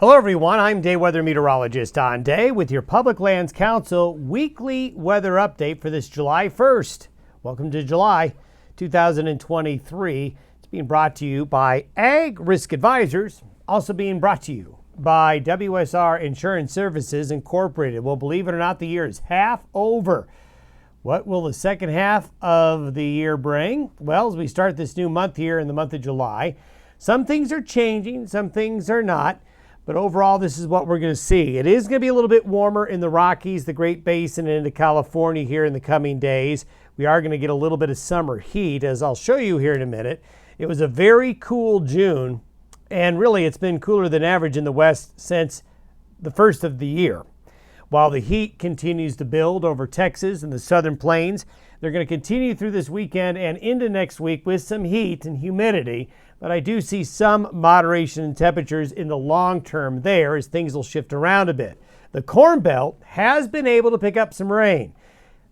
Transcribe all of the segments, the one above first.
Hello everyone, I'm day weather meteorologist Don Day with your Public Lands Council weekly weather update for this July 1st. Welcome to July 2023. It's being brought to you by Ag Risk Advisors, also being brought to you by WSR Insurance Services Incorporated. Well, believe it or not, the year is half over. What will the second half of the year bring? Well, as we start this new month here in the month of July, some things are changing, some things are not. But overall, this is what we're going to see. It is going to be a little bit warmer in the Rockies, the Great Basin, and into California here in the coming days. We are going to get a little bit of summer heat, as I'll show you here in a minute. It was a very cool June, and really it's been cooler than average in the West since the first of the year. While the heat continues to build over Texas and the southern plains, they're going to continue through this weekend and into next week with some heat and humidity. But I do see some moderation in temperatures in the long term there as things will shift around a bit. The Corn Belt has been able to pick up some rain.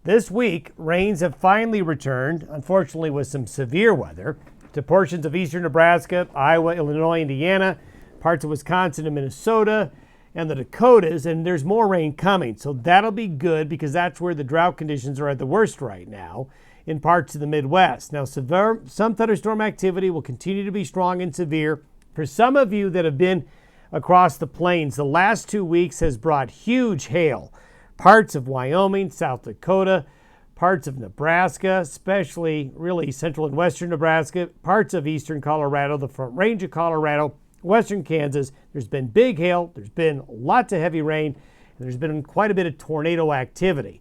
This week, rains have finally returned, unfortunately with some severe weather, to portions of eastern Nebraska, Iowa, Illinois, Indiana, parts of Wisconsin and Minnesota, and the Dakotas, and there's more rain coming. So that'll be good because that's where the drought conditions are at the worst right now in parts of the Midwest. Now, some thunderstorm activity will continue to be strong and severe. For some of you that have been across the plains, the last 2 weeks has brought huge hail. Parts of Wyoming, South Dakota, parts of Nebraska, especially really central and western Nebraska, parts of eastern Colorado, the Front Range of Colorado, western Kansas. There's been big hail, there's been lots of heavy rain, and there's been quite a bit of tornado activity.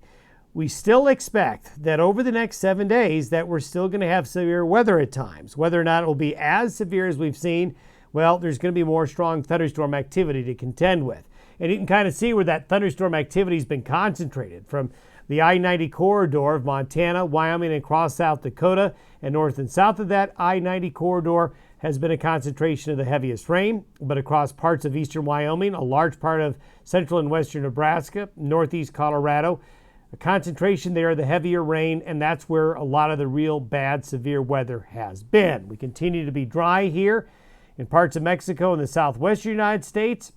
We still expect that over the next 7 days that we're still going to have severe weather at times. Whether or not it will be as severe as we've seen, well, there's going to be more strong thunderstorm activity to contend with. And you can kind of see where that thunderstorm activity has been concentrated from the I-90 corridor of Montana, Wyoming, and across South Dakota, and north and south of that I-90 corridor has been a concentration of the heaviest rain, but across parts of eastern Wyoming, a large part of central and western Nebraska, northeast Colorado, a concentration there of the heavier rain, and that's where a lot of the real bad severe weather has been. We continue to be dry here in parts of Mexico and the southwestern United States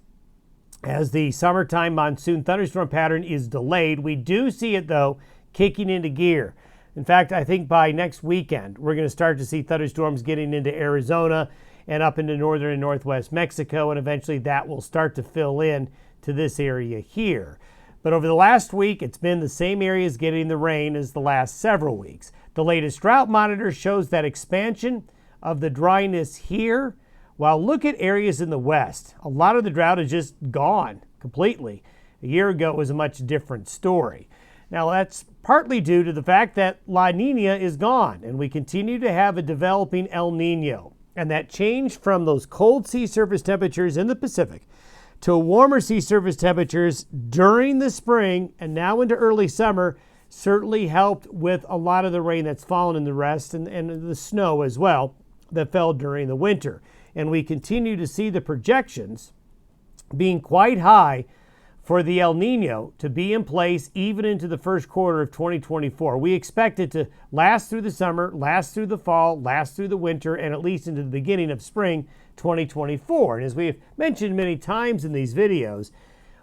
as the summertime monsoon thunderstorm pattern is delayed. We do see it, though, kicking into gear. In fact, I think by next weekend, we're going to start to see thunderstorms getting into Arizona and up into northern and northwest Mexico, and eventually that will start to fill in to this area here. But over the last week, it's been the same areas getting the rain as the last several weeks. The latest drought monitor shows that expansion of the dryness here. While look at areas in the west, a lot of the drought is just gone completely. A year ago, it was a much different story. Now, that's partly due to the fact that La Nina is gone, and we continue to have a developing El Nino. And that change from those cold sea surface temperatures in the Pacific to warmer sea surface temperatures during the spring and now into early summer certainly helped with a lot of the rain that's fallen in the rest and the snow as well that fell during the winter. And we continue to see the projections being quite high for the El Nino to be in place even into the first quarter of 2024. We expect it to last through the summer, last through the fall, last through the winter, and at least into the beginning of spring 2024. And as we've mentioned many times in these videos,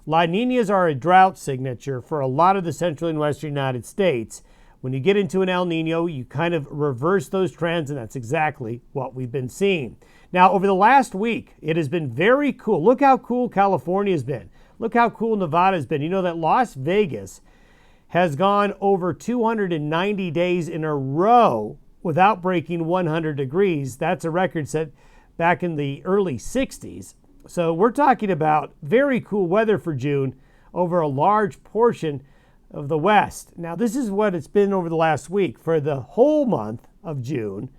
La Ninas are a drought signature for a lot of the central and western United States. When you get into an El Nino, you kind of reverse those trends, and that's exactly what we've been seeing. Now, over the last week, it has been very cool. Look how cool California has been. Look how cool Nevada has been. You know that Las Vegas has gone over 290 days in a row without breaking 100 degrees. That's a record set back in the early 60s. So we're talking about very cool weather for June over a large portion of the West. Now, this is what it's been over the last week. For the whole month of June,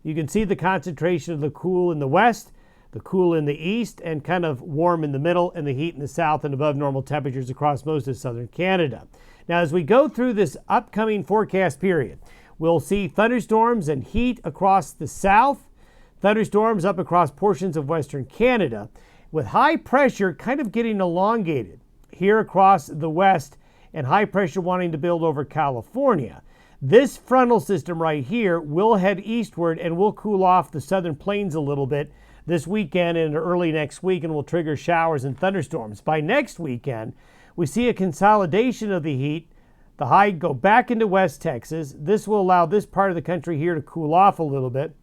you can see the concentration of the cool in the west, the cool in the east, and kind of warm in the middle, and the heat in the south, and above normal temperatures across most of southern Canada. Now, as we go through this upcoming forecast period, we'll see thunderstorms and heat across the south, thunderstorms up across portions of western Canada, with high pressure kind of getting elongated here across the west, and high pressure wanting to build over California. This frontal system right here will head eastward and will cool off the southern plains a little bit this weekend and early next week and will trigger showers and thunderstorms. By next weekend, we see a consolidation of the heat. The high go back into West Texas. This will allow this part of the country here to cool off a little bit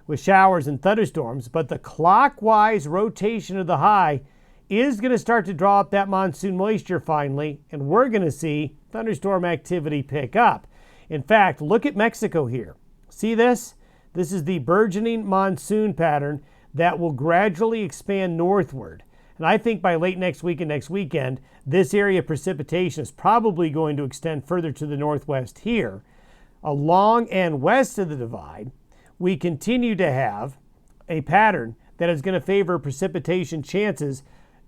with showers and thunderstorms, but the clockwise rotation of the high is going to start to draw up that monsoon moisture finally, and we're going to see thunderstorm activity pick up. In fact, look at Mexico here. See this? This is the burgeoning monsoon pattern that will gradually expand northward. And I think by late next week and next weekend, this area of precipitation is probably going to extend further to the northwest here. Along and west of the divide, we continue to have a pattern that is going to favor precipitation chances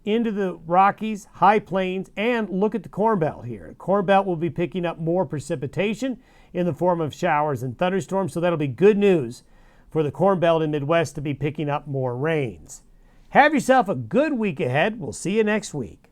into the Rockies, High Plains, and look at the Corn Belt here. The Corn Belt will be picking up more precipitation in the form of showers and thunderstorms, so that'll be good news for the Corn Belt and Midwest to be picking up more rains. Have yourself a good week ahead. We'll see you next week.